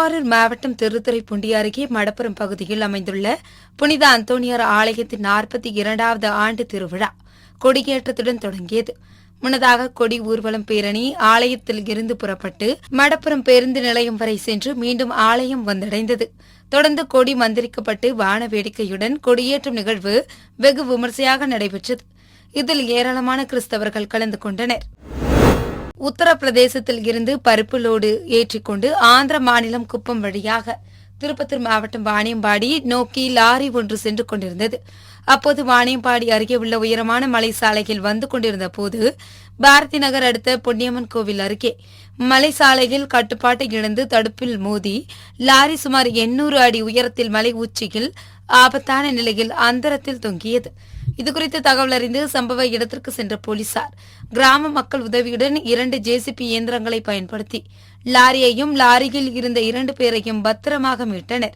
திருவாரூர் மாவட்டம் திருத்துறைப்பூண்டி அருகே மடப்புரம் பகுதியில் அமைந்துள்ள புனித அந்தோணியார் ஆலயத்தின் 42வது ஆண்டு திருவிழா கொடியேற்றத்துடன் தொடங்கியது. முன்னதாக கொடி ஊர்வலம் பேரணி ஆலயத்தில் இருந்து புறப்பட்டு மடப்புரம் பேருந்து நிலையம் வரை சென்று மீண்டும் ஆலயம் வந்தடைந்தது. தொடர்ந்து கொடி மந்திரிக்கப்பட்டு வான வேடிக்கையுடன் கொடியேற்றும் நிகழ்வு வெகு விமர்சையாக நடைபெற்றது. இதில் ஏராளமான கிறிஸ்தவர்கள் கலந்து கொண்டனர். உத்தரப்பிரதேசத்தில் இருந்து பருப்பு லோடு ஏற்றிக்கொண்டு ஆந்திர மாநிலம் குப்பம் வழியாக திருப்பத்தூர் மாவட்டம் வாணியம்பாடி நோக்கி லாரி ஒன்று சென்று கொண்டிருந்தது. அப்போது வாணியம்பாடி அருகே உள்ள உயரமான மலை சாலையில் வந்து கொண்டிருந்த போது பாரதி நகர் அடுத்த பொன்னியம்மன் கோவில் அருகே மலை சாலையில் கட்டுப்பாட்டை இழந்து தடுப்பில் மோதி லாரி சுமார் 800 அடி உயரத்தில் மலை உச்சியில் ஆபத்தான நிலையில் அந்தரத்தில் தொங்கியது. இதுகுறித்து தகவல் அறிந்து சம்பவ இடத்திற்கு சென்ற போலீசார் கிராம மக்கள் உதவியுடன் 2 ஜேசிபி இயந்திரங்களை பயன்படுத்தி லாரியையும் லாரியில் இருந்த 2 பேரையும் பத்திரமாக மீட்டனர்.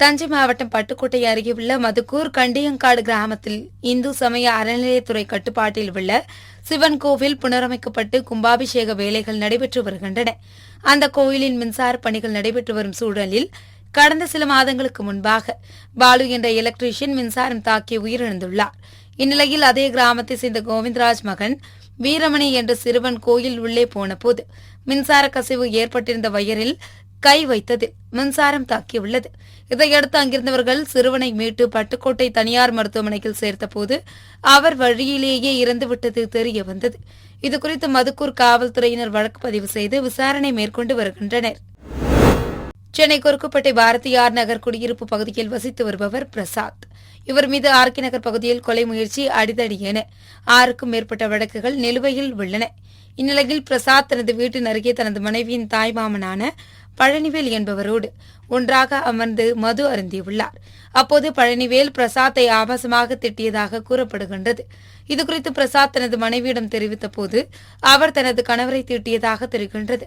தஞ்சை மாவட்டம் பட்டுக்கோட்டை அருகே உள்ள மதுக்கூர் கண்டியங்காடு கிராமத்தில் இந்து சமய அறநிலையத்துறை கட்டுப்பாட்டில் உள்ள சிவன் கோவில் புனரமைக்கப்பட்டு கும்பாபிஷேக வேலைகள் நடைபெற்று வருகின்றன. அந்த கோயிலின் மின்சார பணிகள் நடைபெற்று வரும் சூழலில் கடந்த சில மாதங்களுக்கு முன்பாக பாலு என்ற எலக்ட்ரீஷியன் மின்சாரம் தாக்கி உயிரிழந்துள்ளார். இந்நிலையில் அதே கிராமத்தை சேர்ந்த கோவிந்தராஜ் மகன் வீரமணி என்ற சிறுவன் கோயில் உள்ளே போனபோது மின்சார கசிவு ஏற்பட்டிருந்த வயரில் கை வைத்ததில் மின்சாரம் தாக்கியுள்ளது. இதையடுத்து அங்கிருந்தவர்கள் சிறுவனை மீட்டு பட்டுக்கோட்டை தனியார் மருத்துவமனையில் சேர்த்தபோது அவர் வழியிலேயே இறந்துவிட்டது தெரிய வந்தது. இதுகுறித்து மதுக்கூர் காவல்துறையினர் வழக்கு பதிவு செய்து விசாரணை மேற்கொண்டு வருகின்றனர். சென்னை கொருக்குப்பேட்டை பாரதியார் நகர் குடியிருப்பு பகுதியில் வசித்து வருபவர் பிரசாத். இவர் மீது ஆர்கே நகர் பகுதியில் கொலை முயற்சி, அடிதடி என 6க்கும் மேற்பட்ட வழக்குகள் நிலுவையில் உள்ளன. இந்நிலையில் பிரசாத் தனது வீட்டின் அருகே தனது மனைவியின் தாய்மாமனான பழனிவேல் என்பவரோடு ஒன்றாக அமர்ந்து மது அருந்தியுள்ளார். அப்போது பழனிவேல் பிரசாத்தை ஆபாசமாக திட்டியதாக கூறப்படுகின்றது. இதுகுறித்து பிரசாத் தனது மனைவியிடம் தெரிவித்த போது அவர் தனது கணவரை திட்டியதாக தெரிகின்றது.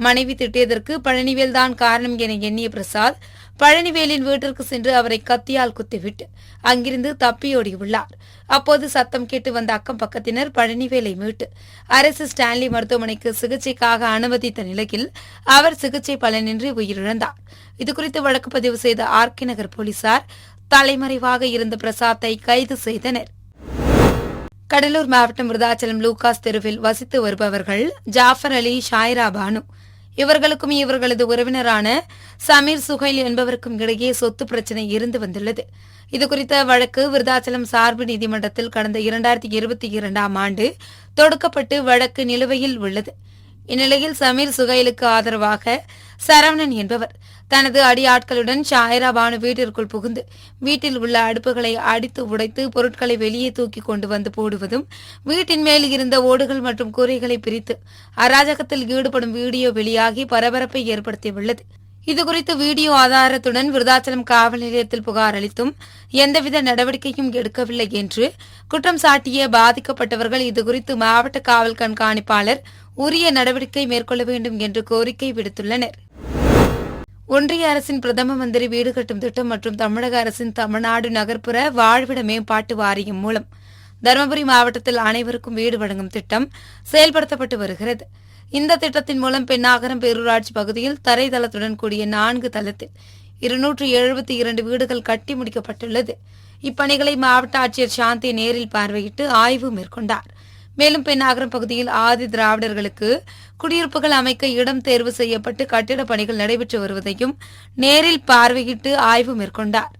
மனைவி திட்டியதற்கு பழனிவேல் தான் காரணம் என எண்ணிய பிரசாத் பழனிவேலின் வீட்டிற்கு சென்று அவரை கத்தியால் குத்திவிட்டு அங்கிருந்து தப்பியோடியுள்ளார். அப்போது சத்தம் கேட்டு வந்த அக்கம் பக்கத்தினர் பழனிவேலை மீட்டு அரசு ஸ்டான்லி மருத்துவமனைக்கு சிகிச்சைக்காக அனுமதித்த நிலையில் அவர் சிகிச்சை பலனின்றி உயிரிழந்தார். இதுகுறித்து வழக்கு பதிவு செய்த ஆர்கே நகர் போலீசார் தலைமறைவாக இருந்த பிரசாத்தை கைது செய்தனர். கடலூர் மாவட்டம் விருதாச்சலம் லூகாஸ் தெருவில் வசித்து வருபவர்கள் ஜாஃபர் அலி, ஷாயிரா பானு. இவர்களுக்கும் இவர்களது உறவினரான சமீர் சுகைல் என்பவருக்கும் இடையே சொத்து பிரச்சினை இருந்து வந்துள்ளது. இதுகுறித்த வழக்கு விருதாச்சலம் சார்பு நீதிமன்றத்தில் கடந்த 2022ஆம் ஆண்டு தொடுக்கப்பட்டு வழக்கு நிலுவையில் உள்ளது. இந்நிலையில் சமீர் சுகைலுக்கு ஆதரவாக சரவணன் என்பவர் தனது அடியாட்களுடன் ஷாயிரா பானு வீட்டிற்குள் புகுந்து வீட்டில் உள்ள அடுப்புகளை அடித்து உடைத்து பொருட்களை வெளியே தூக்கி கொண்டு வந்து போடுவதும், வீட்டின் மேல் இருந்த ஓடுகள் மற்றும் கூரைகளை பிரித்து அராஜகத்தில் ஈடுபடும் வீடியோ வெளியாகி பரபரப்பை ஏற்படுத்தியுள்ளது. இதுகுறித்து வீடியோ ஆதாரத்துடன் விருதாச்சலம் காவல் நிலையத்தில் புகார் அளித்தும் எந்தவித நடவடிக்கையும் எடுக்கவில்லை என்று குற்றம் சாட்டிய பாதிக்கப்பட்டவர்கள் இதுகுறித்து மாவட்ட காவல் கண்காணிப்பாளர் உரிய நடவடிக்கை மேற்கொள்ள வேண்டும் என்று கோரிக்கை விடுத்துள்ளனர். ஒன்றிய அரசின் பிரதம மந்திரி வீடு கட்டும் திட்டம் மற்றும் தமிழக அரசின் தமிழ்நாடு நகர்ப்புற வாழ்விட மேம்பாட்டு வாரியம் மூலம் தருமபுரி மாவட்டத்தில் அனைவருக்கும் வீடு வழங்கும் திட்டம் செயல்படுத்தப்பட்டு வருகிறது. இந்த திட்டத்தின் மூலம் பெண்ணாகரம் பேரூராட்சி பகுதியில் தரைதளத்துடன் கூடிய 4 தளத்தில் 272 வீடுகள் கட்டி முடிக்கப்பட்டுள்ளது. இப்பணிகளை மாவட்ட ஆட்சியர் சாந்தி நேரில் பார்வையிட்டு ஆய்வு மேற்கொண்டார். மேலும் பெண்ணாகரம் பகுதியில் ஆதி திராவிடர்களுக்கு குடியிருப்புகள் அமைக்க இடம் தேர்வு செய்யப்பட்டு கட்டிடப் பணிகள் நடைபெற்று வருவதையும் நேரில் பார்வையிட்டு ஆய்வு மேற்கொண்டார்.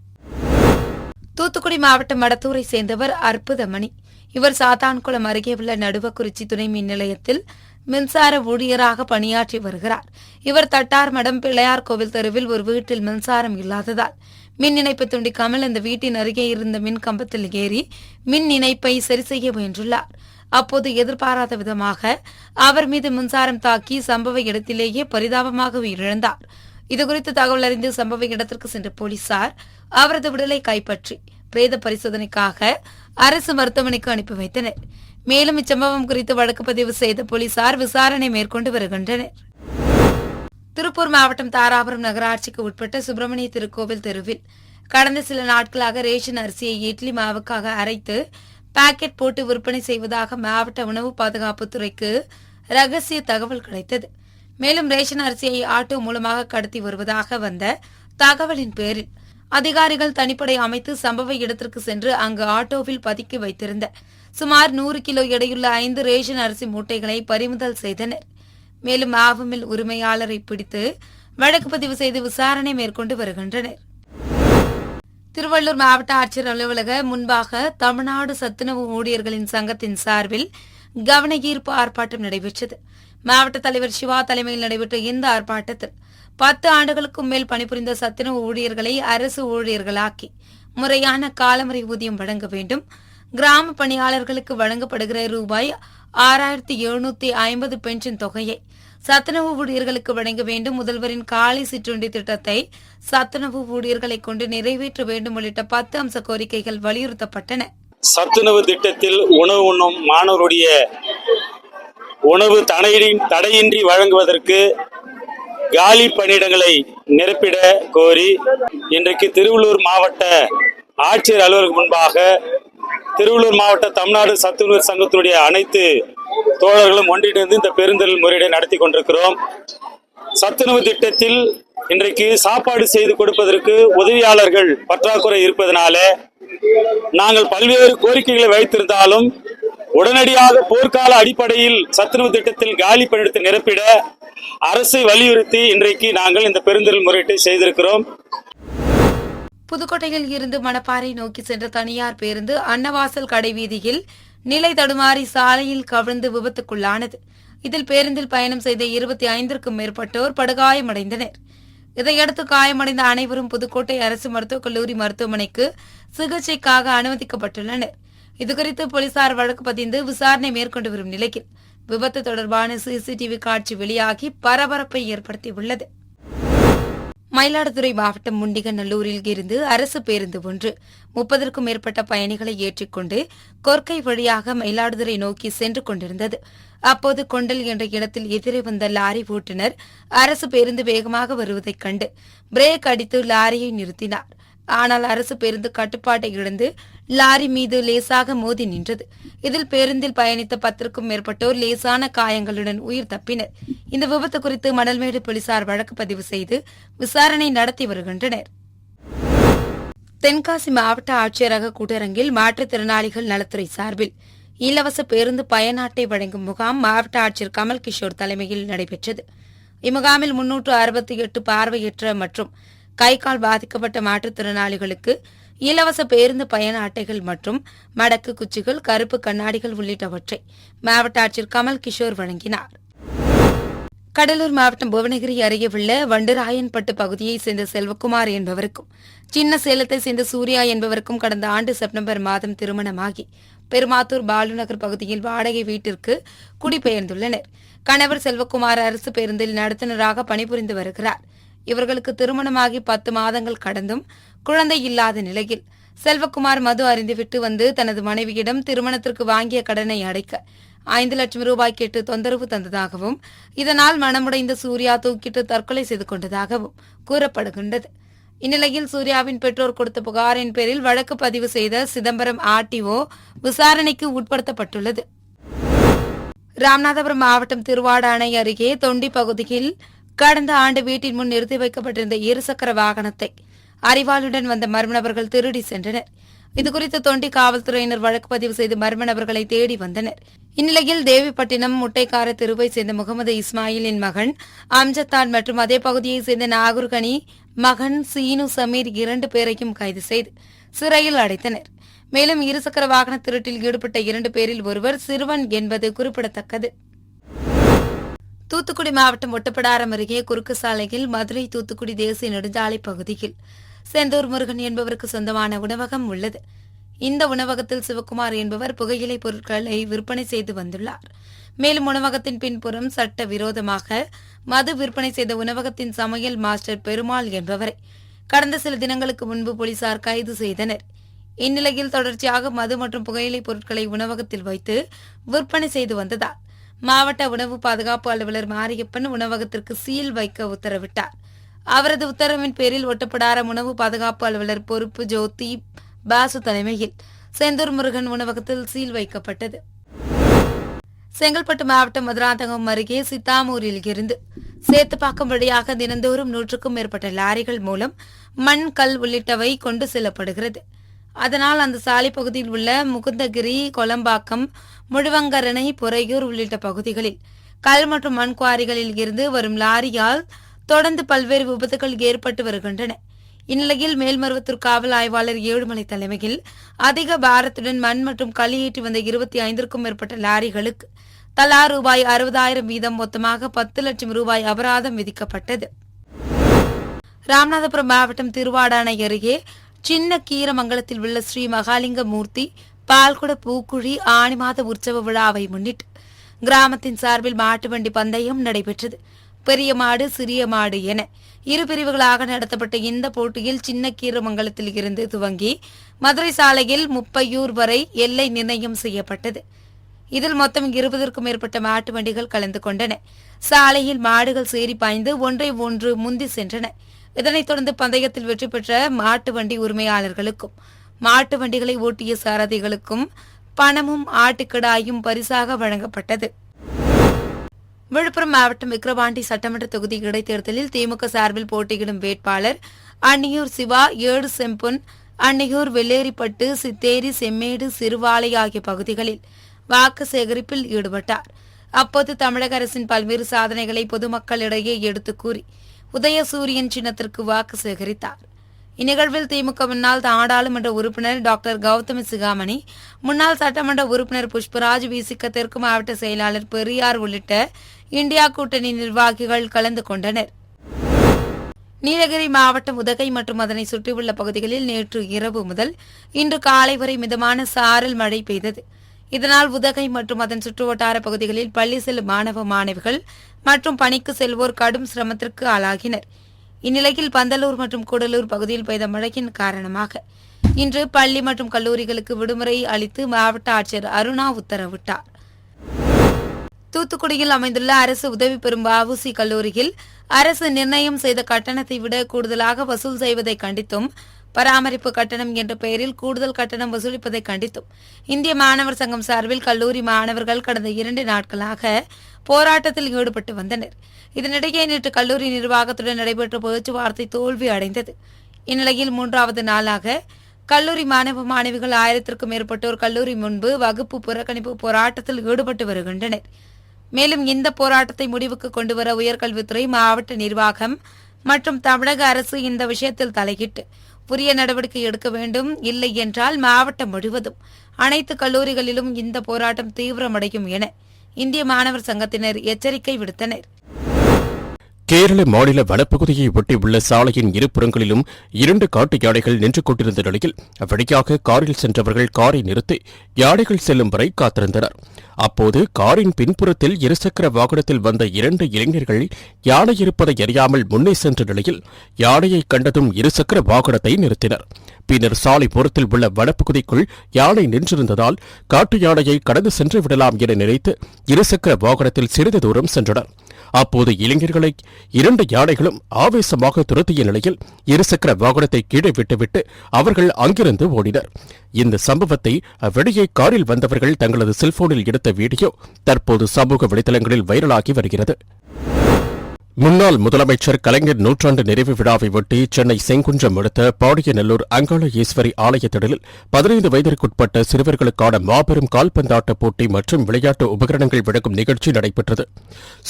தூத்துக்குடி மாவட்டம் மடத்தூரை சேர்ந்தவர் அற்புதமணி. இவர் சாத்தான்குளம் அருகே உள்ள நடுவக்குறிச்சி துணை மின் நிலையத்தில் மின்சார ஊழியராக பணியாற்றி வருகிறார். இவர் தட்டார்மடம் பிள்ளையார் கோவில் தெருவில் ஒரு வீட்டில் மின்சாரம் இல்லாததால் மின் இணைப்பை துண்டிக்காமல் அந்த வீட்டின் அருகே இருந்த மின் கம்பத்தில் ஏறி மின் இணைப்பை சரி செய்ய முயன்றுள்ளார். அப்போது எதிர்பாராத விதமாக அவர் மீது மின்சாரம் தாக்கி சம்பவ இடத்திலேயே பரிதாபமாக உயிரிழந்தார். இதுகுறித்து தகவல் அறிந்து சம்பவ இடத்திற்கு சென்ற போலீசார் அவரது உடலை கைப்பற்றி பிரேத பரிசோதனைக்காக அரசு மருத்துவமனைக்கு அனுப்பி வைத்தனர். மேலும் இச்சம்பவம் குறித்து வழக்கு பதிவு செய்த போலீசார் விசாரணை மேற்கொண்டு வருகின்றனர். திருப்பூர் மாவட்டம் தாராபுரம் நகராட்சிக்கு உட்பட்ட சுப்பிரமணிய திருக்கோவில் தெருவில் கடந்த சில நாட்களாக ரேஷன் அரிசியை இட்லி மாவுக்காக அரைத்து பாக்கெட் போட்டு விற்பனை செய்வதாக மாவட்ட உணவு பாதுகாப்புத்துறைக்கு ரகசிய தகவல் கிடைத்தது. மேலும் ரேஷன் அரிசியை ஆட்டோ மூலமாக கடத்தி வருவதாக வந்த தகவலின் பேரில் அதிகாரிகள் தனிப்படை அமைத்து சம்பவ இடத்திற்கு சென்று அங்கு ஆட்டோவில் பதுக்கி வைத்திருந்த சுமார் 100 கிலோ எடையுள்ள 5 ரேஷன் அரிசி மூட்டைகளை பறிமுதல் செய்தனர். மேலும் ஆவுமில் உரிமையாளரை பிடித்து வழக்கு பதிவு செய்து விசாரணை மேற்கொண்டு வருகின்றனர். திருவள்ளூர் மாவட்ட ஆட்சியர் அலுவலக முன்பாக தமிழ்நாடு சத்துணவு ஊழியர்களின் சங்கத்தின் சார்பில் கவன ஈர்ப்பு ஆர்ப்பாட்டம் நடைபெற்றது. மாவட்ட தலைவர் சிவா தலைமையில் நடைபெற்ற இந்த ஆர்ப்பாட்டத்தில் 10 ஆண்டுகளுக்கும் மேல் பணிபுரிந்த சத்துணவு ஊழியர்களை அரசு ஊழியர்களாக்கி முறையான காலமுறை ஊதியம் வழங்க வேண்டும், கிராம பணியாளர்களுக்கு வழங்கப்படுகிற ரூபாய் 6750 பென்ஷன் தொகையை சத்துணவு ஊழியர்களுக்கு வழங்க வேண்டும், முதல்வரின் காலை சிற்றுண்டி திட்டத்தை சத்துணவு ஊழியர்களை கொண்டு நிறைவேற்ற வேண்டும் உள்ளிட்ட 10 அம்ச கோரிக்கைகள் வலியுறுத்தப்பட்டன. சத்துணவு திட்டத்தில் உணவு உண்ணும் மாணவருடைய உணவு தடையின்றி வழங்குவதற்கு காலி பணியிடங்களை நிரப்பிட கோரி இன்றைக்கு திருவள்ளூர் மாவட்ட ஆட்சியர் அலுவலகம் முன்பாக திருவள்ளூர் மாவட்ட தமிழ்நாடு சத்துணவு சங்கத்தினுடைய அனைத்து தோழர்களும் ஒன்றிணைந்து இந்த பெருந்தல் முறையீடை நடத்தி கொண்டிருக்கிறோம். சத்துணவு திட்டத்தில் இன்றைக்கு சாப்பாடு செய்து கொடுப்பதற்கு உதவியாளர்கள் பற்றாக்குறை இருப்பதனால நாங்கள் பல்வேறு கோரிக்கைகளை வைத்திருந்தாலும் உடனடியாக போர்க்கால அடிப்படையில் சத்துணவு திட்டத்தில் காலி பணியிடத்தை நிரப்பிட அரசை வலியுறுத்தி இன்றைக்கு நாங்கள் இந்த பெருந்தல் முறையீட்டை செய்திருக்கிறோம். புதுக்கோட்டையில் இருந்து மணப்பாறை நோக்கி சென்ற தனியார் பேருந்து அன்னவாசல் கடைவீதியில் நிலை தடுமாறி சாலையில் கவிழ்ந்து விபத்துக்குள்ளானது. இதில் பேருந்தில் பயணம் செய்த 25க்கும் மேற்பட்டோர் படுகாயமடைந்தனர். இதையடுத்து காயமடைந்த அனைவரும் புதுக்கோட்டை அரசு மருத்துவக் கல்லூரி மருத்துவமனைக்கு சிகிச்சைக்காக அனுமதிக்கப்பட்டுள்ளனர். இதுகுறித்து போலீசார் வழக்கு பதிந்து விசாரணை மேற்கொண்டு வரும் நிலையில் விபத்து தொடர்பான சிசிடிவி காட்சி வெளியாகி பரபரப்பை ஏற்படுத்தியுள்ளது. மயிலாடுதுறை மாவட்டம் முண்டிகநல்லூரில் இருந்து அரசு பேருந்து ஒன்று 30க்கும் மேற்பட்ட பயணிகளை ஏற்றிக்கொண்டு கொர்க்கை வழியாக மயிலாடுதுறை நோக்கி சென்று கொண்டிருந்தது. அப்போது கொண்டல் என்ற இடத்தில் எதிரே வந்த லாரி ஓட்டுநர் அரசு பேருந்து வேகமாக வருவதைக் கண்டு பிரேக் அடித்து லாரியை நிறுத்தினார். ஆனால் அரசு பேருந்து கட்டுப்பாட்டை இழந்து லாரி மீது லேசாக மோதி நின்றது. இதில் பேருந்தில் பயணித்த 10க்கும் மேற்பட்டோர் லேசான காயங்களுடன் உயிர் தப்பினர். இந்த விபத்து குறித்து மணல்மேடு போலீசார் வழக்கு பதிவு செய்து விசாரணை நடத்தி வருகின்றனர். தென்காசி மாவட்ட ஆட்சியரக கூட்டரங்கில் மாற்றுத்திறனாளிகள் நலத்துறை சார்பில் இலவச பேருந்து பயண அட்டை வழங்கும் முகாம் மாவட்ட ஆட்சியர் கமல் கிஷோர் தலைமையில் நடைபெற்றது. இம்முகாமில் 368 பார்வையற்ற மற்றும் கை கால் பாதிக்கப்பட்ட மாற்றுத்திறனாளிகளுக்கு இலவச பேருந்து பயண அட்டைகள் மற்றும் மடக்கு குச்சிகள், கருப்பு கண்ணாடிகள் உள்ளிட்டவற்றை மாவட்ட ஆட்சியர் கமல் கிஷோர் வழங்கினார். கடலூர் மாவட்டம் புவனகிரி அருகே உள்ள வண்டுராயன்பட்டு பகுதியைச் சேர்ந்த செல்வகுமார் என்பவருக்கும் சின்ன சேலத்தை சேர்ந்த சூர்யா என்பவருக்கும் கடந்த ஆண்டு செப்டம்பர் மாதம் திருமணமாகி பெருமாத்தூர் பாலுநகர் பகுதியில் வாடகை வீட்டிற்கு குடிபெயர்ந்துள்ளனர். கணவர் செல்வகுமார் அரசு பேருந்தில் நடத்துனராக பணிபுரிந்து வருகிறார். இவர்களுக்கு திருமணமாகி 10 மாதங்கள் கடந்தும் குழந்தை இல்லாத நிலையில் செல்வகுமார் மது அருந்திவிட்டு வந்து தனது மனைவியிடம் திருமணத்திற்கு வாங்கிய கடனை அடைக்க 5 லட்சம் ரூபாய் கேட்டு தொந்தரவு தந்ததாகவும் இதனால் மனமுடைந்த சூர்யா தூக்கிட்டு தற்கொலை செய்து கொண்டதாகவும் கூறப்படுகின்றது. இந்நிலையில் சூர்யாவின் பெற்றோர் கொடுத்த புகாரின் பேரில் வழக்கு பதிவு செய்த சிதம்பரம் ஆர்டிஓ விசாரணைக்கு உட்படுத்தப்பட்டுள்ளது. ராமநாதபுரம் மாவட்டம் திருவாடு அணை அருகே தொண்டி பகுதியில் கடந்த ஆண்டு வீட்டின் முன் நிறுத்தி வைக்கப்பட்டிருந்த இருசக்கர வாகனத்தை அரிவாளுடன் வந்த மர்ம நபர்கள் திருடி சென்றனர். இதுகுறித்து தொண்டி காவல்துறையினர் வழக்கு பதிவு செய்து மர்ம நபர்களை தேடி வந்தனர். இந்நிலையில் தேவிப்பட்டினம் முட்டைக்கார தெருவை சேர்ந்த முகமது இஸ்மாயிலின் மகன் அம்ஜத்தான் மற்றும் அதே பகுதியைச் சேர்ந்த நாகூர்கனி மகன் சீனு சமீர் 2 பேரையும் கைது செய்து சிறையில் அடைத்தனர். மேலும் இருசக்கர வாகன திருட்டில் ஈடுபட்ட 2 பேரில் ஒருவர் சிறுவன் என்பது குறிப்பிடத்தக்கது. தூத்துக்குடி மாவட்டம் ஒட்டப்பிடாரம் அருகே குறுக்கு சாலையில் மதுரை தூத்துக்குடி தேசிய நெடுஞ்சாலை பகுதியில் செந்தூர் முருகன் என்பவருக்கு சொந்தமான உணவகம் உள்ளது. இந்த உணவகத்தில் சிவக்குமார் என்பவர் புகையிலை பொருட்களை விற்பனை செய்து வந்துள்ளார். மேலும் உணவகத்தின் பின்புறம் சட்ட விரோதமாக மது விற்பனை செய்த உணவகத்தின் சமையல் மாஸ்டர் பெருமாள் என்பவரை கடந்த சில தினங்களுக்கு முன்பு போலீசார் கைது செய்தனர். இந்நிலையில் தொடர்ச்சியாக மது மற்றும் புகையிலை பொருட்களை உணவகத்தில் வைத்து விற்பனை செய்து வந்ததால் மாவட்ட உணவு பாதுகாப்பு அலுவலர் மாரியப்பன் உணவகத்திற்கு சீல் வைக்க உத்தரவிட்டார். அவரது உத்தரவின் பேரில் ஒட்டப்பிடாரம் உணவு பாதுகாப்பு அலுவலர் பொறுப்பு ஜோதி பாசு தலைமையில் செந்தூர் முருகன் உணவகத்தில் சீல் வைக்கப்பட்டது. செங்கல்பட்டு மாவட்டம் மதுராந்தகம் அருகே சித்தாமூரில் இருந்து சேத்துப்பாக்கம் வழியாக தினந்தோறும் 100க்கும் மேற்பட்ட லாரிகள் மூலம் மண், கல் உள்ளிட்டவை கொண்டு செல்லப்படுகிறது. அதனால் அந்த சாலை பகுதியில் உள்ள முகுந்தகிரி, கொலம்பாக்கம், முழுவங்கரணை, பொறையூர் உள்ளிட்ட பகுதிகளில் கல் மற்றும் மண் குவாரிகளில் இருந்து வரும் லாரியால் தொடர்ந்து பல்வேறு விபத்துகள் ஏற்பட்டு வருகின்றன. இந்நிலையில் மேல்மருவத்தூர் காவல் ஆய்வாளர் ஏழுமலை தலைமையில் அதிக பாரத்துடன் மண் மற்றும் கல் ஏற்றி வந்த 25க்கும் மேற்பட்ட லாரிகளுக்கு தலா ரூபாய் 60,000 வீதம் மொத்தமாக 10 லட்சம் ரூபாய் அபராதம் விதிக்கப்பட்டது. ராமநாதபுரம் மாவட்டம் திருவாடானை அருகே சின்ன கீரமங்கலத்தில் உள்ள ஸ்ரீ மகாலிங்க மூர்த்தி பால்குட பூக்குழி ஆனி மாத உற்சவ விழாவை முன்னிட்டு கிராமத்தின் சார்பில் மாட்டு வண்டி பந்தயம் நடைபெற்றது. பெரிய மாடு, சிறிய மாடு என இரு பிரிவுகளாக நடத்தப்பட்ட இந்த போட்டியில் சின்ன கீரமங்கலத்தில் இருந்து துவங்கி மதுரை சாலையில் முப்பையூர் வரை எல்லை நிர்ணயம் செய்யப்பட்டது. இதில் மொத்தம் 20க்கும் மேற்பட்ட மாட்டு வண்டிகள் கலந்து கொண்டன. சாலையில் மாடுகள் சேரி பாய்ந்து ஒன்றை ஒன்று முந்தி சென்றன. இதனைத் தொடர்ந்து பந்தயத்தில் வெற்றி பெற்ற மாட்டு வண்டி உரிமையாளர்களுக்கும் மாட்டு வண்டிகளை ஓட்டிய சாரதிகளுக்கும் பணமும் ஆட்டுக்கடாயும் பரிசாக வழங்கப்பட்டது. விழுப்புரம் மாவட்டம் விக்கிரவாண்டி சட்டமன்ற தொகுதி இடைத்தேர்தலில் திமுக சார்பில் போட்டியிடும் வேட்பாளர் அன்னியூர் சிவா 7 செம்பொன், அன்னியூர், வெள்ளேரிப்பட்டு, சித்தேரி, செம்மேடு, சிறுவாலை ஆகிய பகுதிகளில் வாக்கு சேகரிப்பில் ஈடுபட்டார். அப்போது தமிழக அரசின் பல்வேறு சாதனைகளை பொதுமக்களிடையே எடுத்துக் கூறி உதயசூரியன் சின்னத்திற்கு வாக்கு சேகரித்தார். இந்நிகழ்வில் திமுக முன்னாள் நாடாளுமன்ற உறுப்பினர் டாக்டர் கௌதமி சிகாமணி, முன்னாள் சட்டமன்ற உறுப்பினர் புஷ்பராஜ், விசிக தெற்கு மாவட்ட செயலாளர் பெரியார் உள்ளிட்ட இந்தியா கூட்டணி நிர்வாகிகள் கலந்து கொண்டனர். நீலகிரி மாவட்டம் உதகை மற்றும் அதனை சுற்றியுள்ள பகுதிகளில் நேற்று இரவு முதல் இன்று காலை வரை மிதமான சாரல் மழை பெய்தது. இதனால் உதகை மற்றும் அதன் சுற்றுவட்டார பகுதிகளில் பள்ளி செல்லும் மாணவ மாணவிகள் மற்றும் பணிக்கு செல்வோர் கடும் சிரமத்திற்கு ஆளாகினர். இந்நிலையில் பந்தலூர் மற்றும் கூடலூர் பகுதியில் பெய்த மழையின் காரணமாக இன்று பள்ளி மற்றும் கல்லூரிகளுக்கு விடுமுறை அளித்து மாவட்ட ஆட்சியர் அருணா உத்தரவிட்டார். தூத்துக்குடியில் அமைந்துள்ள அரசு உதவி பெறும் வஉசி கல்லூரியில் அரசு நிர்ணயம் செய்த கட்டணத்தை விட கூடுதலாக வசூல் செய்வதை கண்டித்தும் பராமரிப்பு கட்டணம் என்ற பெயரில் கூடுதல் கட்டணம் வசூலிப்பதை கண்டித்தும் இந்திய மாணவர் சங்கம் சார்பில் கல்லூரி மாணவர்கள் கடந்த 2 நாட்களாக போராட்டத்தில் ஈடுபட்டு வந்தனர். இதனிடையே நேற்று கல்லூரி நிர்வாகத்துடன் நடைபெற்ற பேச்சுவார்த்தை தோல்வி அடைந்தது. இந்நிலையில் 3வது நாளாக கல்லூரி மாணவ மாணவிகள் 1000க்கும் மேற்பட்டோர் கல்லூரி முன்பு வகுப்பு புறக்கணிப்பு போராட்டத்தில் ஈடுபட்டு வருகின்றனர். மேலும் இந்த போராட்டத்தை முடிவுக்கு கொண்டுவர உயர்கல்வித்துறை, மாவட்ட நிர்வாகம் மற்றும் தமிழக அரசு இந்த விஷயத்தில் தலையிட்டு உரிய நடவடிக்கை எடுக்க வேண்டும். இல்லை என்றால் மாவட்டம் முழுவதும் அனைத்து கல்லூரிகளிலும் இந்த போராட்டம் தீவிரமடையும் என இந்திய மாணவர் சங்கத்தினர் எச்சரிக்கை விடுத்தனர். கேரள மாநில வனப்பகுதியை ஒட்டியுள்ள சாலையின் இருபுறங்களிலும் 2 காட்டு யானைகள் நின்று கொண்டிருந்த நிலையில் வழியாக காரில் சென்றவர்கள் காரை நிறுத்தி யானைகள் செல்லும் வரை காத்திருந்தனர். அப்போது காரின் பின்புறத்தில் இருசக்கர வாகனத்தில் வந்த 2 இளைஞர்கள் யானை இருப்பதை அறியாமல் முன்னே சென்ற நிலையில் யானையை கண்டதும் இருசக்கர வாகனத்தை நிறுத்தினர். பின்னர் சாலை புறத்தில் உள்ள வனப்பகுதிக்குள் யானை நின்றிருந்ததால் காட்டு யானையை கடந்து சென்று விடலாம் என நினைத்து இருசக்கர வாகனத்தில் சிறிது தூரம் சென்றனர். அப்போது இளைஞர்களை 2 யானைகளும் ஆவேசமாக துரத்திய நிலையில் இருசக்கர வாகனத்தை கீழே விட்டுவிட்டு அவர்கள் அங்கிருந்து ஓடினர். இந்த சம்பவத்தை வெளியே காரில் வந்தவர்கள் தங்களது செல்போனில் எடுத்த வீடியோ தற்போது சமூக வலைதளங்களில் வைரலாகி வருகிறது. முன்னாள் முதலமைச்சர் கலைஞர் நூற்றாண்டு நிறைவு விழாவை ஒட்டி சென்னை செங்குன்றம் அடுத்த பாடியநல்லூர் அங்காள ஈஸ்வரி ஆலய திடலில் 15 வயதிற்குட்பட்ட சிறுவர்களுக்கான மாபெரும் கால்பந்தாட்ட போட்டி மற்றும் விளையாட்டு உபகரணங்கள் வழங்கும் நிகழ்ச்சி நடைபெற்றது.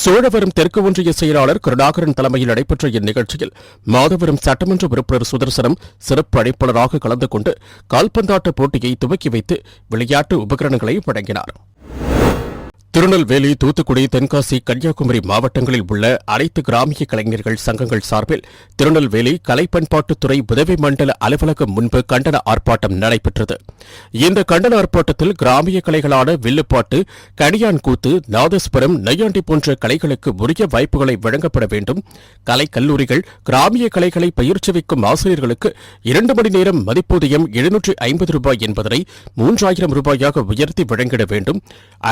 சோழவரம் தெற்கு ஒன்றிய செயலாளர் கருணாகரன் தலைமையில் நடைபெற்ற இந்நிகழ்ச்சியில் மாதவரம் சட்டமன்ற உறுப்பினர் சுதர்சனம் சிறப்பு அழைப்பாளராக கலந்து கொண்டு கால்பந்தாட்ட போட்டியை துவக்கி வைத்து விளையாட்டு உபகரணங்களை வழங்கினார். திருநெல்வேலி, தூத்துக்குடி, தென்காசி, கன்னியாகுமரி மாவட்டங்களில் உள்ள அனைத்து கிராமிய கலைஞர்கள் சங்கங்கள் சார்பில் திருநெல்வேலி கலை பண்பாட்டுத்துறை உதவி மண்டல அலுவலகம் முன்பு கண்டன ஆர்ப்பாட்டம் நடைபெற்றது. இந்த கண்டன ஆர்ப்பாட்டத்தில் கிராமிய கலைகளான வில்லுப்பாட்டு, கணியான் கூத்து, நாதஸ்வரம், நையாண்டி போன்ற கலைகளுக்கு உரிய வாய்ப்புகளை வழங்கப்பட வேண்டும். கலை கல்லூரிகள் கிராமிய கலைகளை பயிற்சிவிக்கும் ஆசிரியர்களுக்கு 2 மணி நேரம் மதிப்பூதியம் 750 ரூபாய் என்பதனை 3000 ரூபாயாக உயர்த்தி வழங்கிட வேண்டும்.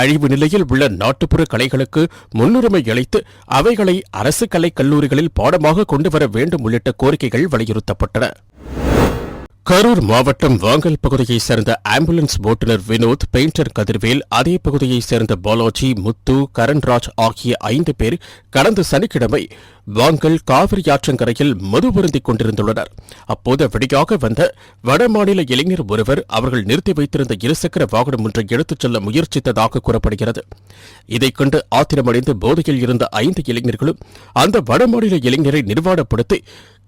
அழிவு நிலையில் உள்ள நாட்டுப்புற கலைகளுக்கு முன்னுரிமை அளித்து அவைகளை அரசு கலைக் கல்லூரிகளில் பாடமாக கொண்டுவர வேண்டும் உள்ளிட்ட கோரிக்கைகள் வலியுறுத்தப்பட்டன. கரூர் மாவட்டம் வாங்கல் பகுதியைச் சேர்ந்த ஆம்புலன்ஸ் ஓட்டுநர் வினோத், பெயிண்டர் கதிர்வேல், அதே பகுதியைச் சேர்ந்த பாலாஜி, முத்து, கரண்ராஜ் ஆகிய 5 பேர் கடந்த சனிக்கிழமை வாங்கல் காவிரி ஆற்றங்கரையில் மது அருந்திக் கொண்டிருந்துள்ளனர். அப்போது வெளியாக வந்த வடமாநில இளைஞர் ஒருவர் அவர்கள் நிறுத்தி வைத்திருந்த இருசக்கர வாகனம் ஒன்றை எடுத்துச் செல்ல முயற்சித்ததாக கூறப்படுகிறது. இதைக் கண்டு ஆத்திரமடைந்து போதையில் இருந்த 5 இளைஞர்களும் அந்த வடமாநில இளைஞரை நிர்வாணப்படுத்தி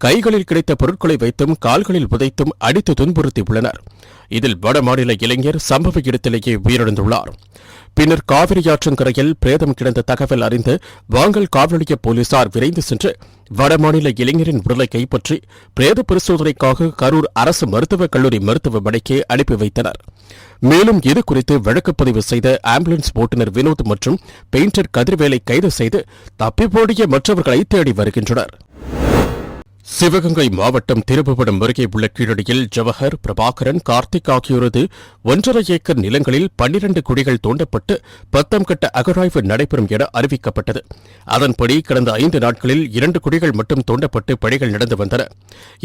கைகளில் கிடைத்த பொருட்களை வைத்தும் கால்களில் உதைத்தும் அடித்து துன்புறுத்தியுள்ளனர். இதில் வடமாநில இளைஞர் சம்பவ இடத்திலேயே உயிரிழந்துள்ளார். பின்னர் காவிரி ஆற்றங்கரையில் பிரேதம் கிடந்த தகவல் அறிந்து வாங்கல் காவல் நிலைய போலீசார் விரைந்து சென்று வடமாநில இளைஞரின் உடலை கைப்பற்றி பிரேத பரிசோதனைக்காக கரூர் அரசு மருத்துவக் கல்லூரி மருத்துவமனைக்கு அனுப்பி வைத்தனர். மேலும் இதுகுறித்து வழக்குப்பதிவு செய்த ஆம்புலன்ஸ் ஓட்டுநர் வினோத் மற்றும் பெயிண்டர் கதிர்வேலை கைது செய்து தப்பிப்போடிய மற்றவர்களை தேடி வருகின்றனர். சிவகங்கை மாவட்டம் திருப்புவனம் அருகே உள்ள கீழடியில் ஜவஹர், பிரபாகரன், கார்த்திக் ஆகியோரது 1.5 ஏக்கர் நிலங்களில் 12 குழிகள் தோண்டப்பட்டு 10ஆம் கட்ட அகழாய்வு நடைபெறும் என அறிவிக்கப்பட்டது. அதன்படி கடந்த 5 நாட்களில் 2 குழிகள் மட்டும் தோண்டப்பட்டு பணிகள் நடந்து வந்தன.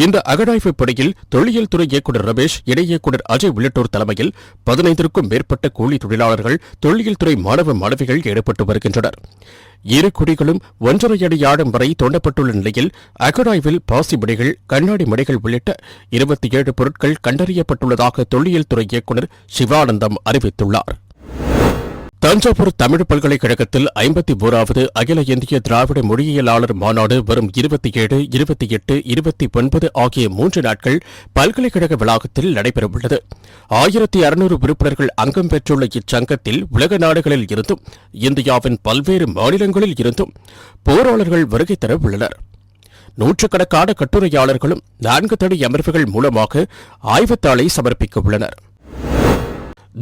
இந்த அகழாய்வு பணியில் தொல்லியல் துறை இயக்குநர் ரமேஷ், இணை இயக்குநர் அஜய் உள்ளிட்டோர் தலைமையில் 15க்கும் மேற்பட்ட கூலி தொழிலாளர்கள், தொல்லியல் துறை மாணவ மாணவிகள் ஈடுபட்டு வருகின்றனர். 2 குழிகளும் 1.5 அடி ஆழம் வரை தோண்டப்பட்டுள்ள நிலையில் அகழாய்வில் பாசி மணிகள், கண்ணாடி மணிகள் உள்ளிட்ட 27 பொருட்கள் கண்டறியப்பட்டுள்ளதாக தொல்லியல் துறை இயக்குநர் சிவானந்தம் அறிவித்துள்ளார். தஞ்சாவூர் தமிழ் பல்கலைக்கழகத்தில் 51வது அகில இந்திய திராவிட மொழியியலாளர் மாநாடு வரும் 27, 28, 29 ஆகிய 3 நாட்கள் பல்கலைக்கழக வளாகத்தில் நடைபெறவுள்ளது. 1600 உறுப்பினர்கள் அங்கம் பெற்றுள்ள இச்சங்கத்தில் உலக நாடுகளில் இருந்தும் இந்தியாவின் பல்வேறு மாநிலங்களில் இருந்தும் போராளர்கள் வருகை தர உள்ளனர். நூற்றுக்கணக்கான கட்டுரையாளர்களும் 4 தனி அமர்வுகள் மூலமாக ஆய்வுத்தாளை சமர்ப்பிக்க உள்ளனர்.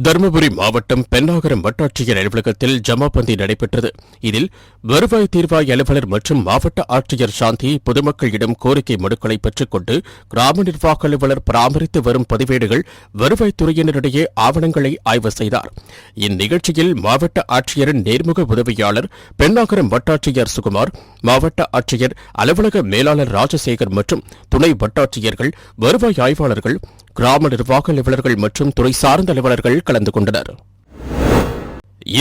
தருமபுரி மாவட்டம் பென்னாகரம் வட்டாட்சியர் அலுவலகத்தில் ஜமாபந்தி நடைபெற்றது. இதில் வருவாய் தீர்வாய் அலுவலர் மற்றும் மாவட்ட ஆட்சியர் சாந்தி பொதுமக்களிடம் கோரிக்கை மனுக்களை பெற்றுக் கொண்டு கிராம நிர்வாக அலுவலர் பராமரித்து வரும் பதிவேடுகள் வருவாய்த்துறையினரிடையே ஆவணங்களை ஆய்வு செய்தார். இந்நிகழ்ச்சியில் மாவட்ட ஆட்சியரின் நேர்முக உதவியாளர் பென்னாகரம் வட்டாட்சியர் சுகுமார், மாவட்ட ஆட்சியர் அலுவலக மேலாளர் ராஜசேகர் மற்றும் துணை வட்டாட்சியர்கள், வருவாய் ஆய்வாளர்கள், கிராம நிர்வாக அலுவலர்கள் மற்றும் துறை சார்ந்த அலுவலர்கள் கலந்து கொண்டனர்.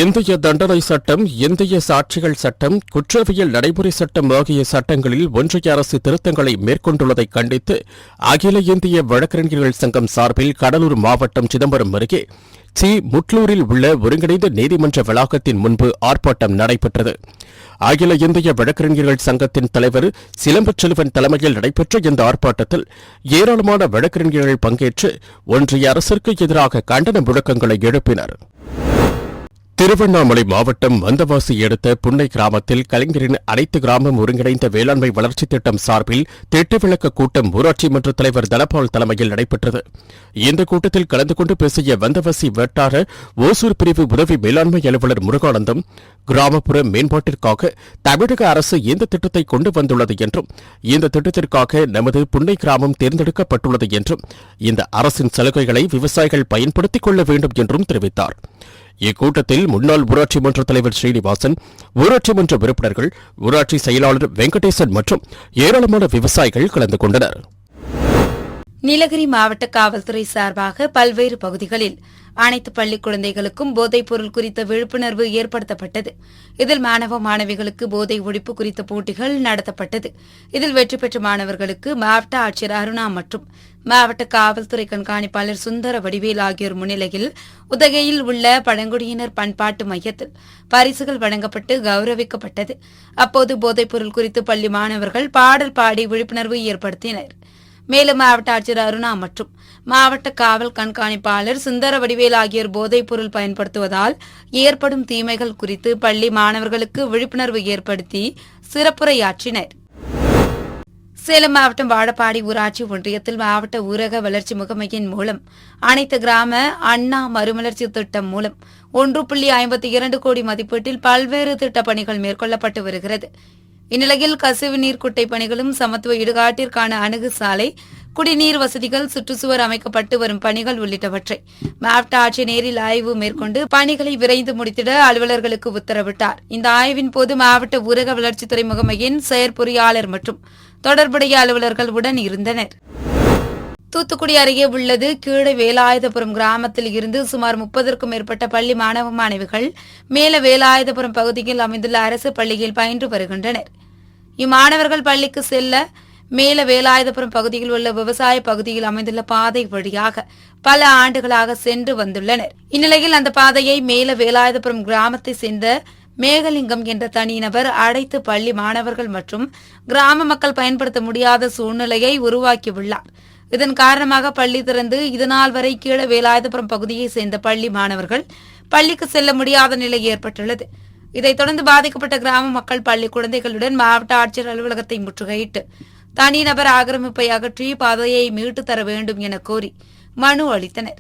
இந்திய தண்டனை சட்டம், இந்திய சாட்சிகள் சட்டம், குற்றவியல் நடைமுறை சட்டம் ஆகிய சட்டங்களில் ஒன்றிய அரசு திருத்தங்களை மேற்கொண்டுள்ளதை கண்டித்து அகில இந்திய வழக்கறிஞர்கள் சங்கம் சார்பில் கடலூர் மாவட்டம் சிதம்பரம் அருகே முட்லூரில் உள்ள ஒருங்கிணைந்த நீதிமன்ற வளாகத்தின் முன்பு ஆர்ப்பாட்டம் நடைபெற்றது. அகில இந்திய வழக்கறிஞர்கள் சங்கத்தின் தலைவர் சிலம்பச்செல்வன் தலைமையில் நடைபெற்ற இந்த ஆர்ப்பாட்டத்தில் ஏராளமான வழக்கறிஞர்கள் பங்கேற்று ஒன்றிய அரசிற்கு எதிராக கண்டன முழக்கங்களை எழுப்பினர். திருவண்ணாமலை மாவட்டம் வந்தவாசி அடுத்த புன்னை கிராமத்தில் கலைஞரின் அனைத்து கிராமம் ஒருங்கிணைந்த வேளாண்மை வளர்ச்சித் திட்டம் சார்பில் திட்ட விளக்க கூட்டம் ஊராட்சி மன்ற தலைவர் தனபால் தலைமையில் நடைபெற்றது. இந்த கூட்டத்தில் கலந்து கொண்டு பேசிய வந்தவாசி வட்டார ஓசூர் பிரிவு உதவி மேலாண்மை அலுவலர் முருகானந்தம், கிராமப்புற மேம்பாட்டிற்காக தமிழக அரசு இந்த திட்டத்தை கொண்டு வந்துள்ளது என்றும் இந்த திட்டத்திற்காக நமது புன்னை கிராமம் தேர்ந்தெடுக்கப்பட்டுள்ளது என்றும் இந்த அரசின் சலுகைகளை விவசாயிகள் பயன்படுத்திக் கொள்ள வேண்டும் என்றும் தெரிவித்தார். இக்கூட்டத்தில் முன்னாள் ஊராட்சி மன்ற தலைவர் ஸ்ரீனிவாசன், ஊராட்சி மன்ற உறுப்பினர்கள், ஊராட்சி செயலாளர் வெங்கடேசன் மற்றும் ஏராளமான விவசாயிகள் கலந்து கொண்டனர். நீலகிரி மாவட்ட காவல்துறை சார்பாக பல்வேறு பகுதிகளில் அனைத்து பள்ளி குழந்தைகளுக்கும் போதைப் பொருள் குறித்த விழிப்புணர்வு ஏற்படுத்தப்பட்டது. இதில் மாணவ மாணவிகளுக்கு போதை ஒழிப்பு குறித்த போட்டிகள் நடத்தப்பட்டது. இதில் வெற்றி பெற்ற மாணவர்களுக்கு மாவட்ட ஆட்சியர் அருணா மற்றும் மாவட்ட காவல்துறை கண்காணிப்பாளர் சுந்தர வடிவேல் ஆகியோர் முன்னிலையில் உதகையில் உள்ள பழங்குடியினர் பண்பாட்டு மையத்தில் பரிசுகள் வழங்கப்பட்டு கௌரவிக்கப்பட்டது. அப்போது போதைப் பொருள் குறித்து பள்ளி மாணவர்கள் பாடல் பாடி விழிப்புணர்வு ஏற்படுத்தினர். மேலும் மாவட்ட ஆட்சியர் அருணா மற்றும் மாவட்ட காவல் கண்காணிப்பாளர் சுந்தர வடிவேல் ஆகியோர் போதைப் பொருள் பயன்படுத்துவதால் ஏற்படும் தீமைகள் குறித்து பள்ளி மாணவர்களுக்கு விழிப்புணர்வு ஏற்படுத்தி சிறப்புரையாற்றினர். சேலம் மாவட்டம் வாழப்பாடி ஊராட்சி ஒன்றியத்தில் மாவட்ட ஊரக வளர்ச்சி முகமையின் மூலம் அனைத்து கிராம அண்ணா மறுமலர்ச்சி திட்டம் மூலம் 1.52 கோடி மதிப்பீட்டில் பல்வேறு திட்டப் பணிகள் மேற்கொள்ளப்பட்டு வருகிறது. இந்நிலையில் கசிவு நீர் குட்டை பணிகளும், சமத்துவ இடுகாட்டிற்கான அணுகு சாலை, குடிநீர் வசதிகள், சுற்றுச்சுவர் அமைக்கப்பட்டு வரும் பணிகள் உள்ளிட்டவற்றை மாவட்ட ஆட்சியர் நேரில் ஆய்வு மேற்கொண்டு பணிகளை விரைந்து முடித்திட அலுவலர்களுக்கு உத்தரவிட்டார். இந்த ஆய்வின் போது மாவட்ட ஊரக வளர்ச்சித்துறை முகமையின் செயற்பொறியாளர் மற்றும் தொடர்புடைய அலுவலர்கள் உடன் இருந்தனர். தூத்துக்குடி அருகே உள்ளது கீழே வேலாயுதபுரம் கிராமத்தில் இருந்து சுமார் 30க்கும் மேற்பட்ட பள்ளி மாணவ மாணவிகள் மேல வேலாயுதபுரம் பகுதியில் அமைந்துள்ள அரசு பள்ளியில் பயின்று வருகின்றனர். இம்மாணவர்கள் பள்ளிக்கு செல்ல மேல வேலாயுதபுரம் பகுதியில் உள்ள விவசாய பகுதியில் அமைந்துள்ள பாதை வழியாக பல ஆண்டுகளாக சென்று வந்துள்ளனர். இந்நிலையில் அந்த பாதையை மேல வேலாயுதபுரம் கிராமத்தை சேர்ந்த மேகலிங்கம் என்ற தனிநபர் அடைத்து பள்ளி மாணவர்கள் மற்றும் கிராம மக்கள் பயன்படுத்த முடியாத சூழ்நிலையை உருவாக்கியுள்ளார். இதன் காரணமாக பள்ளி திறந்து இதனால் வரை கீழ வேலாயுதபுரம் பகுதியைச் சேர்ந்த பள்ளி மாணவர்கள் பள்ளிக்கு செல்ல முடியாத நிலை ஏற்பட்டுள்ளது. இதைத் தொடர்ந்து பாதிக்கப்பட்ட கிராம மக்கள் பள்ளி குழந்தைகளுடன் மாவட்ட ஆட்சியர் அலுவலகத்தை முற்றுகையிட்டு தனிநபர் ஆக்கிரமிப்பை அகற்றி பாதையை மீட்டு தர வேண்டும் என கோரி மனு அளித்தனர்.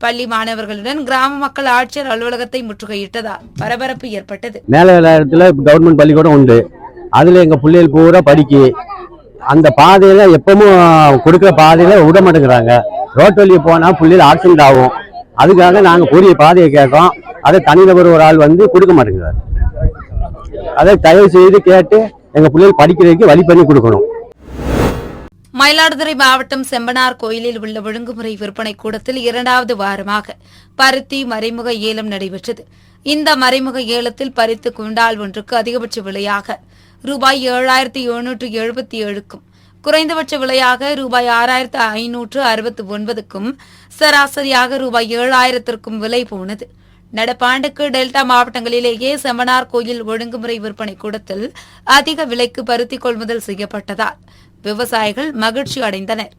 பள்ளி மாணவர்களுடன் கிராம மக்கள் ஆட்சியர் அலுவலகத்தை முற்றுகையிட்டதால் பரபரப்பு ஏற்பட்டது. மேல இடத்துல கவர்மெண்ட் பள்ளிக்கூடம் உண்டு. அதுல எங்க பிள்ளைகள் பூரா படிக்க அந்த பாதையில எப்பவும் கொடுக்குற பாதையில விட மாட்டேங்கிறாங்க. ரோட்டு வழியை போனா பிள்ளைகள் ஆக்சிடென்ட் ஆகும். அதுக்காக நாங்க கூடிய பாதையை கேட்கோம். அதை தனிநபர் ஒரு ஆள் வந்து கொடுக்க மாட்டேங்கிறார். அதை தயவு செய்து கேட்டு எங்க பிள்ளைகள் படிக்கிறதுக்கு வழி பண்ணி கொடுக்கணும். மயிலாடுதுறை மாவட்டம் செம்பனார் கோயிலில் உள்ள ஒழுங்குமுறை விற்பனை கூடத்தில் 2வது வாரமாக பருத்தி மறைமுக ஏலம் நடைபெற்றது. இந்த மறைமுக ஏலத்தில் பருத்தி குவிண்டால் ஒன்றுக்கு அதிகபட்ச விலையாக ரூபாய் 7,777க்கும் குறைந்தபட்ச விலையாக ரூபாய் 6,569க்கும் சராசரியாக ரூபாய் 7,000க்கும் விலை போனது. நடப்பாண்டுக்கு டெல்டா மாவட்டங்களிலேயே செம்பனார் கோயில் ஒழுங்குமுறை விற்பனை கூடத்தில் அதிக விலைக்கு பருத்தி கொள்முதல் செய்யப்பட்டதால் விவசாயிகள் மகிழ்ச்சி அடைந்தனர்.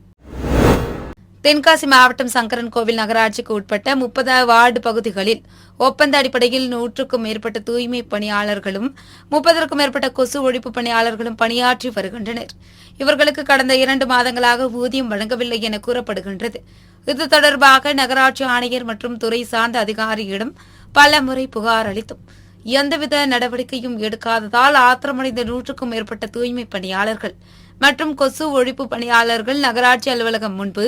தென்காசி மாவட்டம் சங்கரன்கோவில் நகராட்சிக்கு உட்பட்ட 30 வார்டு பகுதிகளில் ஒப்பந்த அடிப்படையில் 100க்கும் மேற்பட்ட தூய்மை பணியாளர்களும் 30க்கும் மேற்பட்ட கொசு ஒழிப்பு பணியாளர்களும் பணியாற்றி வருகின்றனர். இவர்களுக்கு கடந்த 2 மாதங்களாக ஊதியம் வழங்கவில்லை என கூறப்படுகின்றது. இது தொடர்பாக நகராட்சி ஆணையர் மற்றும் துறை சார்ந்த அதிகாரியிடம் பல முறை புகார் அளித்தும் எந்தவித நடவடிக்கையும் எடுக்காததால் ஆத்திரமடைந்த 100க்கும் மேற்பட்ட தூய்மை பணியாளர்கள் மற்றும் கொசு ஒழிப்பு பணியாளர்கள் நகராட்சி அலுவலகம் முன்பு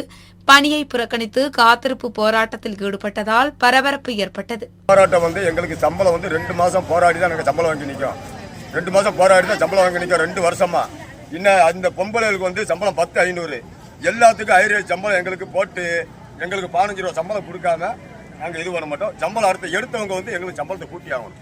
பணியை புறக்கணித்து காத்திருப்பு போராட்டத்தில் ஈடுபட்டதால் பரபரப்பு ஏற்பட்டது. போராட்டம் எங்களுக்கு சம்பளம் 2 மாசம் போராடி தான் நாங்கள் சம்பளம் வாங்கி நிற்கும். 2 மாசம் போராடி தான் சம்பளம் வாங்கி நிற்கும். 2 வருஷமா இன்னும் அந்த பொம்பளைகளுக்கு சம்பளம் 10,500 எல்லாத்துக்கும் ஹைரேஜ் சம்பளம் எங்களுக்கு போட்டு எங்களுக்கு 15 ரூபா சம்பளம் கொடுக்காம நாங்கள் இது பண்ண மாட்டோம். சம்பளம் அடுத்த எடுத்தவங்க எங்களுக்கு சம்பளத்தை கூட்டி ஆகணும்.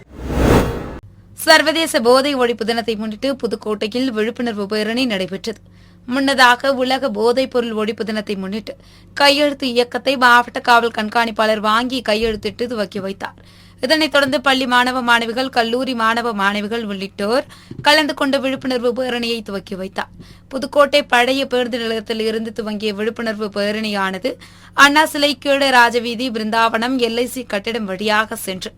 சர்வதேச போதை ஒழிப்பு தினத்தை முன்னிட்டு புதுக்கோட்டையில் விழிப்புணர்வு பேரணி நடைபெற்றது. முன்னதாக உலக போதைப் பொருள் ஒழிப்பு தினத்தை முன்னிட்டு கையெழுத்து இயக்கத்தை மாவட்ட காவல் கண்காணிப்பாளர் வாங்கி கையெழுத்திட்டு துவக்கி வைத்தார். இதனைத் தொடர்ந்து பள்ளி மாணவ மாணவிகள், கல்லூரி மாணவ மாணவிகள் உள்ளிட்டோர் கலந்து கொண்ட விழிப்புணர்வு பேரணியை துவக்கி வைத்தார். புதுக்கோட்டை பழைய பேருந்து நிலையத்தில் இருந்து துவங்கிய விழிப்புணர்வு பேரணியானது அண்ணா சிலை, கீழ ராஜவீதி, பிருந்தாவனம், LIC கட்டிடம் வழியாக சென்று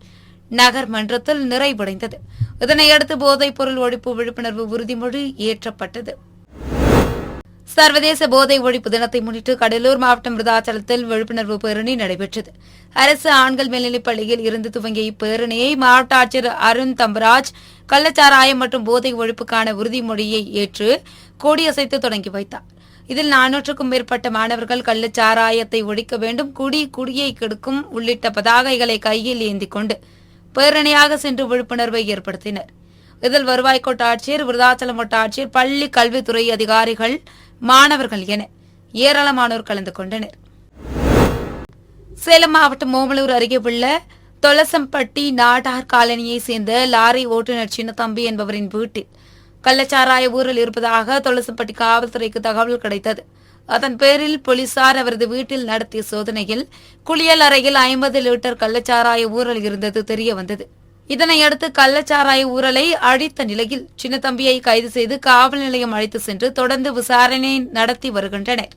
நகர் மன்றத்தில் நிறைவடைந்தது. இதனையடுத்து போதைப் பொருள் ஒழிப்பு விழிப்புணர்வு உறுதிமொழி ஏற்றப்பட்டது. சர்வதேச போதை ஒழிப்பு தினத்தை முன்னிட்டு கடலூர் மாவட்டம் விருதாச்சலத்தில் விழிப்புணர்வு பேரணி நடைபெற்றது. அரசு ஆண்கள் மேல்நிலைப் பள்ளியில் இருந்து துவங்கிய இப்பேரணியை மாவட்ட ஆட்சியர் அருண் தம்பராஜ் கள்ளச்சாராயம் மற்றும் போதை ஒழிப்புக்கான உறுதிமொழியை ஏற்று கொடியசைத்து தொடங்கி வைத்தார். இதில் 400க்கும் மேற்பட்ட மாணவர்கள் கள்ளச்சாராயத்தை ஒழிக்க வேண்டும், குடியை கெடுக்கும் உள்ளிட்ட பதாகைகளை கையில் ஏந்திக் கொண்டு பேரணியாக சென்று விழிப்புணர்வை ஏற்படுத்தினர். இதில் வருவாய் கோட்ட ஆட்சியர், விருதாச்சலம் வட்ட ஆட்சியர், பள்ளி கல்வித்துறை அதிகாரிகள், மாணவர்கள் என ஏராளமானோர் கலந்து கொண்டனர். சேலம் மாவட்டம் ஓமலூர் அருகே உள்ள தொலசம்பட்டி நாடார் காலனியைச் சேர்ந்த லாரி ஓட்டுநர் சின்னத்தம்பி என்பவரின் வீட்டில் கள்ளச்சாராய ஊழல் இருப்பதாக தொலசம்பட்டி காவல்துறைக்கு தகவல் கிடைத்தது. அதன் பேரில் போலீசார் அவரது வீட்டில் நடத்திய சோதனையில் குளியல் அறையில் 50 லிட்டர் கள்ளச்சாராய ஊழல் இருந்தது தெரியவந்தது. இதனையடுத்து கள்ளச்சாராய ஊழலை அழித்த நிலையில் சின்னத்தம்பியை கைது செய்து காவல் நிலையம் அழைத்து சென்று தொடர்ந்து விசாரணை நடத்தி வருகின்றனர்.